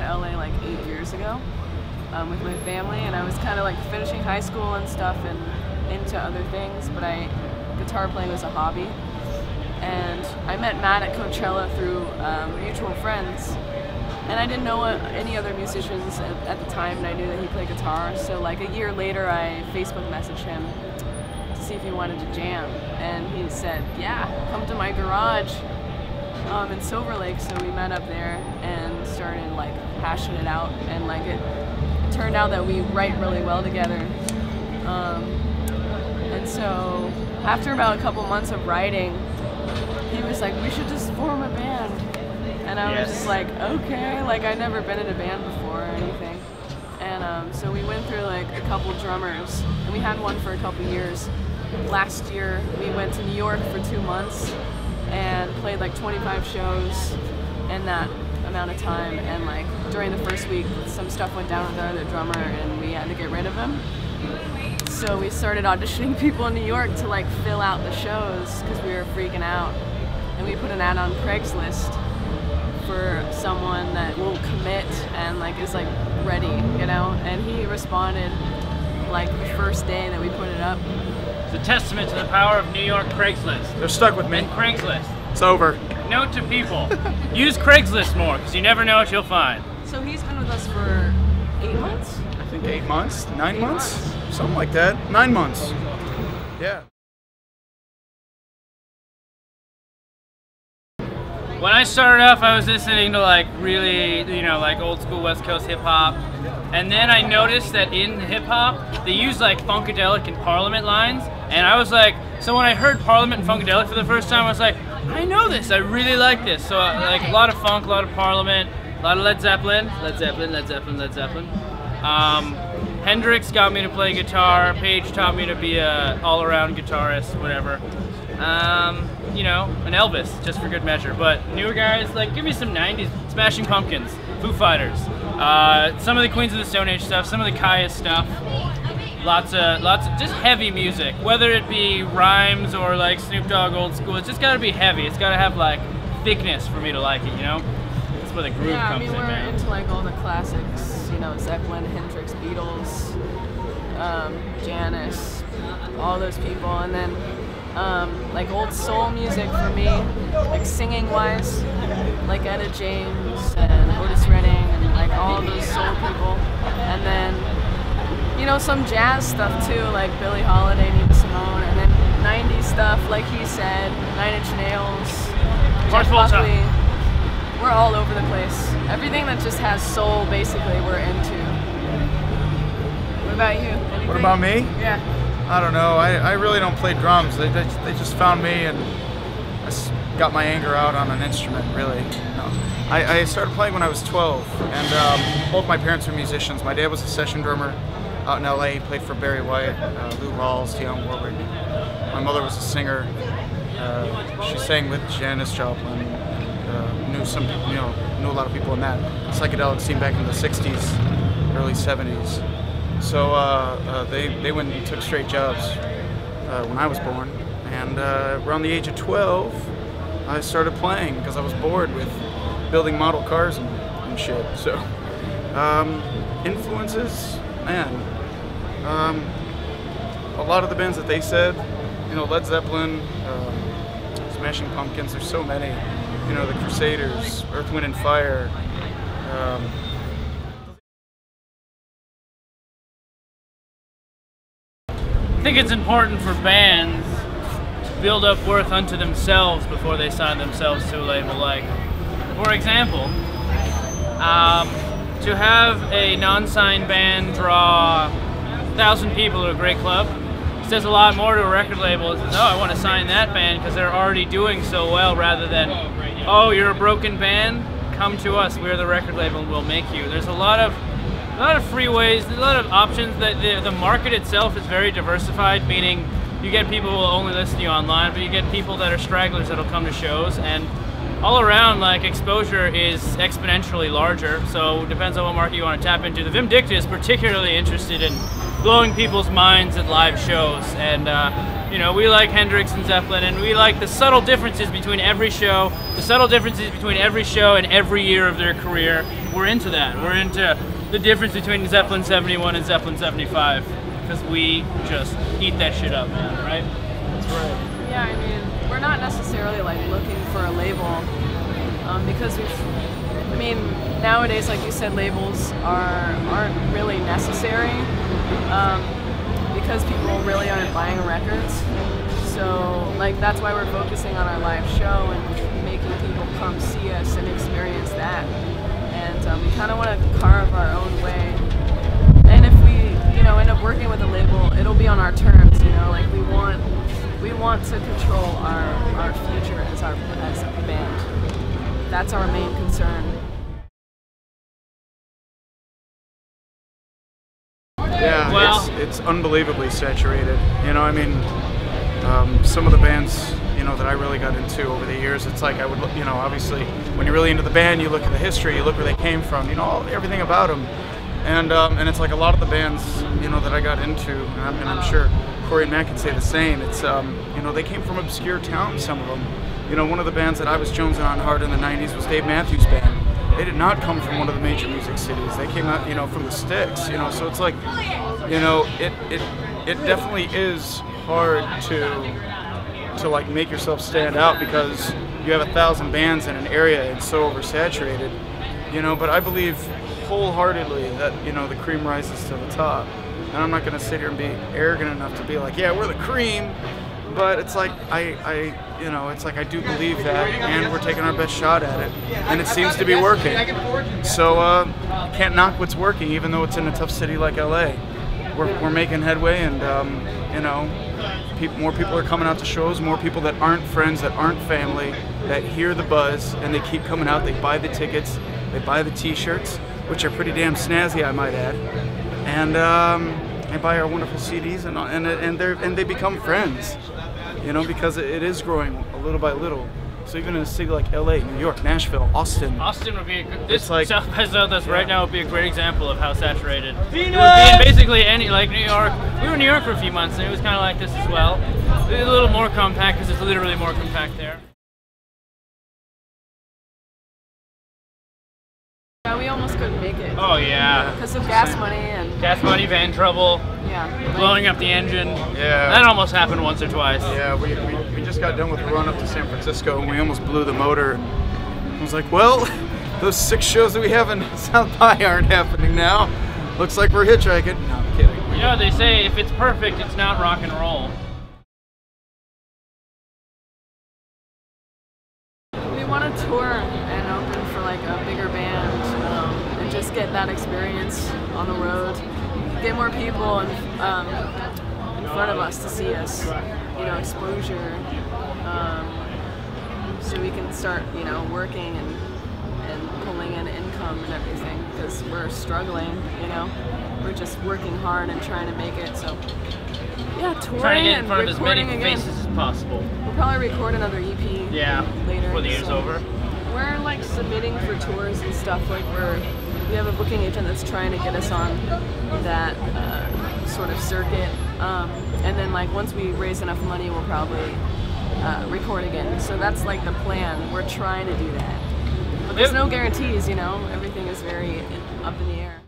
to LA like 8 years ago with my family, and I was kind of like finishing high school and stuff and into other things, but guitar playing was a hobby. And I met Matt at Coachella through mutual friends, and I didn't know any other musicians at the time, and I knew that he played guitar. So like a year later, I Facebook messaged him to see if he wanted to jam, and he said, yeah, come to my garage in Silver Lake. So we met up there and started like hashing it out, and like it turned out that we write really well together. And so after about a couple months of writing, he was like, we should just form a band. And I was just like, okay, like I'd never been in a band before or anything. And so we went through like a couple drummers, and we had one for a couple years. Last year we went to New York for 2 months and played like 25 shows in that amount of time. And like during the first week, some stuff went down with our other drummer and we had to get rid of him. So we started auditioning people in New York to like fill out the shows because we were freaking out. And we put an ad on Craigslist for someone that will commit and like is like ready, you know? And he responded like the first day that we put it up. It's a testament to the power of New York Craigslist. They're stuck with me. And Craigslist. It's over. Note to people, use Craigslist more because you never know what you'll find. So he's been with us for 8 months? I think 8 months, 9 months, something like that. 9 months. Yeah. When I started off, I was listening to like really, you know, like old school West Coast hip hop. And then I noticed that in hip hop, they use like Funkadelic and Parliament lines. And I was like, so when I heard Parliament and Funkadelic for the first time, I was like, I know this, I really like this. So like a lot of funk, a lot of Parliament, a lot of Led Zeppelin. Hendrix got me to play guitar. Page taught me to be a all-around guitarist, whatever. You know, an Elvis, just for good measure. But newer guys, like, give me some 90s, Smashing Pumpkins, Foo Fighters, some of the Queens of the Stone Age stuff, some of the Kaya stuff. Lots of just heavy music, whether it be rhymes or like Snoop Dogg old school. It's just got to be heavy. It's got to have like thickness for me to like it, you know? That's where the groove comes in, man. We're into like all the classics, you know, Zeppelin, Hendrix, Beatles, Janis, all those people, and then like old soul music for me, like singing wise, like Etta James and Otis Redding and like all those soul people, and then you know some jazz stuff too, like Billie Holiday, Nina Simone, and then 90s stuff like he said, 9 Inch Nails, Jeff Buckley. We're all over the place. Everything that just has soul, basically, we're into. What about you? Anything? What about me? Yeah. I don't know. I really don't play drums. They just found me, and I got my anger out on an instrument, really. No. I started playing when I was 12, and both my parents were musicians. My dad was a session drummer out in LA. He played for Barry White, Lou Rawls, Dionne Warwick. My mother was a singer. She sang with Janis Joplin. Knew some, you know, knew a lot of people in that psychedelic scene back in the 60s, early 70s. So they went and took straight jobs when I was born, and around the age of 12, I started playing because I was bored with building model cars and shit. So influences, man, a lot of the bands that they said, you know, Led Zeppelin, Smashing Pumpkins, there's so many. You know, the Crusaders, Earth, Wind and Fire. I think it's important for bands to build up worth unto themselves before they sign themselves to a label. Like, for example, to have a non-signed band draw 1,000 people to a great club says a lot more to a record label. It says, oh, I want to sign that band because they're already doing so well, rather than, oh, you're a broken band, come to us, we're the record label and we'll make you. There's a lot of free ways, there's a lot of options. That the market itself is very diversified, meaning you get people who will only listen to you online, but you get people that are stragglers that'll come to shows, and all around, like, exposure is exponentially larger, so it depends on what market you want to tap into. The Vim Dicta is particularly interested in blowing people's minds at live shows, and You know, we like Hendrix and Zeppelin, and we like the subtle differences between every show, and every year of their career. We're into that. We're into the difference between Zeppelin 71 and Zeppelin 75, because we just eat that shit up, man, right? That's right. Yeah, I mean, we're not necessarily like looking for a label, because I mean, nowadays, like you said, labels aren't really necessary, because people really aren't buying records. So, like, that's why we're focusing on our live show and making people come see us and experience that. And we kind of want to carve our own way. And if we, you know, end up working with a label, it'll be on our terms. You know, like we want to control our future as a band. That's our main concern. Yeah, well, it's unbelievably saturated. You know, I mean, some of the bands, you know, that I really got into over the years, it's like I would, you know, obviously when you're really into the band, you look at the history, you look where they came from, you know, everything about them, and it's like a lot of the bands, you know, that I got into, and I'm sure Cori and Matt can say the same. It's, you know, they came from obscure towns, some of them. You know, one of the bands that I was jonesing on hard in the '90s was Dave Matthews Band. They did not come from one of the major music cities. They came out, you know, from the sticks, you know, so it's like, you know, it definitely is hard to like make yourself stand out because you have 1,000 bands in an area and it's so oversaturated, you know, but I believe wholeheartedly that, you know, the cream rises to the top. And I'm not gonna sit here and be arrogant enough to be like, yeah, we're the cream, but it's like, you know, it's like I do believe that, and we're taking our best shot at it, and it seems to be working. So can't knock what's working, even though it's in a tough city like LA. We're making headway, and you know, more people are coming out to shows. More people that aren't friends, that aren't family, that hear the buzz, and they keep coming out. They buy the tickets, they buy the T-shirts, which are pretty damn snazzy, I might add, and they buy our wonderful CDs, and they become friends. You know, because it is growing a little by little. So even in a city like LA, New York, Nashville, Austin. Austin would be a good, it's like South by Southwest right now would be a great example of how saturated. It would be in basically any, like New York. We were in New York for a few months and it was kind of like this as well. It's a little more compact because it's literally more compact there. Yeah, we almost couldn't make it. Oh yeah. Because of gas money and... Gas money, van trouble. Yeah. Blowing up the engine. Yeah. That almost happened once or twice. Yeah, we just got done with a run up to San Francisco and we almost blew the motor. I was like, well, those 6 shows that we have in South by aren't happening now. Looks like we're hitchhiking. No, I'm kidding. You know, they say if it's perfect, it's not rock and roll. We want to tour and open for like a bigger band, and just get that experience on the road. Get more people in front of us to see us, you know, exposure, so we can start, you know, working and pulling in income and everything, because we're struggling, you know. We're just working hard and trying to make it, so yeah, touring Trying to get in and front of as many recording faces as possible. We'll probably record another EP later. Before the year's over. We're like submitting for tours and stuff. Like we have a booking agent that's trying to get us on that sort of circuit. And then like once we raise enough money, we'll probably record again. So that's like the plan. We're trying to do that. But there's no guarantees, you know. Everything is very up in the air.